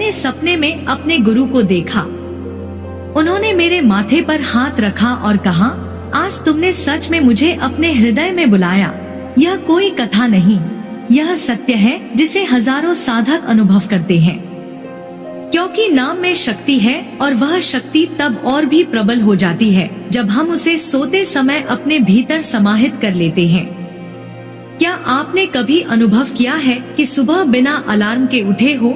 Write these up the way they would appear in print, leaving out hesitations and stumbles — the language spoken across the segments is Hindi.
मैंने सपने में अपने गुरु को देखा। उन्होंने मेरे माथे पर हाथ रखा और कहा, आज तुमने सच में मुझे अपने हृदय में बुलाया। यह कोई कथा नहीं, यह सत्य है जिसे हजारों साधक अनुभव करते हैं। क्योंकि नाम में शक्ति है और वह शक्ति तब और भी प्रबल हो जाती है जब हम उसे सोते समय अपने भीतर समाहित कर लेते हैं। क्या आपने कभी अनुभव किया है कि सुबह बिना अलार्म के उठे हो?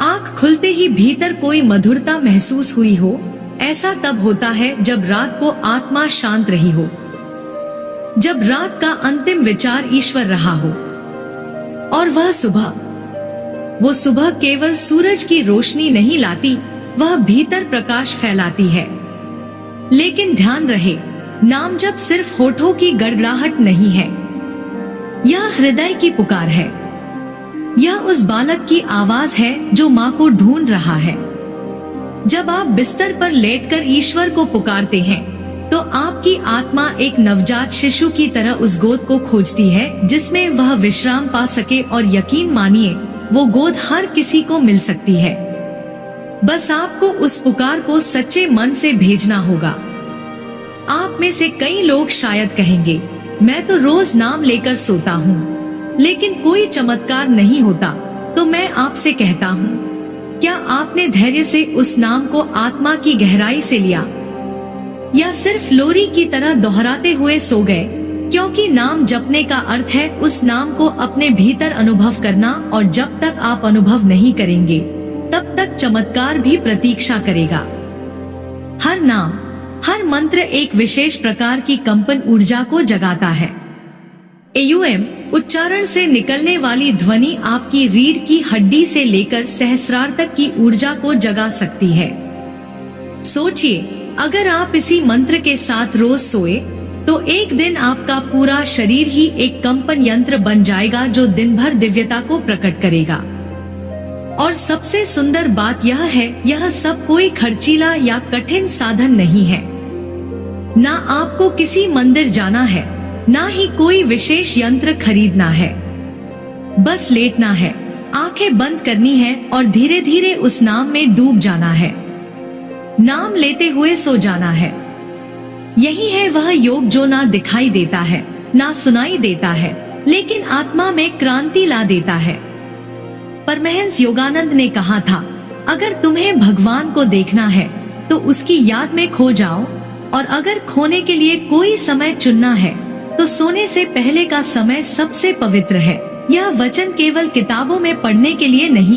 आँख खुलते ही भीतर कोई मधुरता महसूस हुई हो? ऐसा तब होता है जब रात को आत्मा शांत रही हो, जब रात का अंतिम विचार ईश्वर रहा हो। और वो सुबह केवल सूरज की रोशनी नहीं लाती, वह भीतर प्रकाश फैलाती है। लेकिन ध्यान रहे, नाम जप सिर्फ होठों की गड़गड़ाहट नहीं है, यह हृदय की पुकार है। यह उस बालक की आवाज है जो माँ को ढूंढ रहा है। जब आप बिस्तर पर लेटकर ईश्वर को पुकारते हैं तो आपकी आत्मा एक नवजात शिशु की तरह उस गोद को खोजती है जिसमें वह विश्राम पा सके, और यकीन मानिए वो गोद हर किसी को मिल सकती है। बस आपको उस पुकार को सच्चे मन से भेजना होगा। आप में से कई लोग शायद कहेंगे, मैं तो रोज नाम लेकर सोता हूँ लेकिन कोई चमत्कार नहीं होता। तो मैं आपसे कहता हूँ, क्या आपने धैर्य से उस नाम को आत्मा की गहराई से लिया, या सिर्फ लोरी की तरह दोहराते हुए सो गए? क्योंकि नाम जपने का अर्थ है उस नाम को अपने भीतर अनुभव करना, और जब तक आप अनुभव नहीं करेंगे तब तक चमत्कार भी प्रतीक्षा करेगा। हर नाम, हर मंत्र एक विशेष प्रकार की कंपन ऊर्जा को जगाता है। एयूएम उच्चारण से निकलने वाली ध्वनि आपकी रीढ़ की हड्डी से लेकर सहस्रार तक की ऊर्जा को जगा सकती है। सोचिए, अगर आप इसी मंत्र के साथ रोज सोए तो एक दिन आपका पूरा शरीर ही एक कंपन यंत्र बन जाएगा जो दिन भर दिव्यता को प्रकट करेगा। और सबसे सुंदर बात यह है, यह सब कोई खर्चीला या कठिन साधन नहीं है। ना आपको किसी मंदिर जाना है, ना ही कोई विशेष यंत्र खरीदना है। बस लेटना है, आंखें बंद करनी है और धीरे धीरे उस नाम में डूब जाना है। नाम लेते हुए सो जाना है। यही है वह योग जो ना दिखाई देता है, ना सुनाई देता है, लेकिन आत्मा में क्रांति ला देता है। परमहंस योगानंद ने कहा था, अगर तुम्हें भगवान को देखना है तो उसकी याद में खो जाओ, और अगर खोने के लिए कोई समय चुनना है तो सोने से पहले का समय सबसे पवित्र है। यह वचन केवल किताबों में पढ़ने के लिए नहीं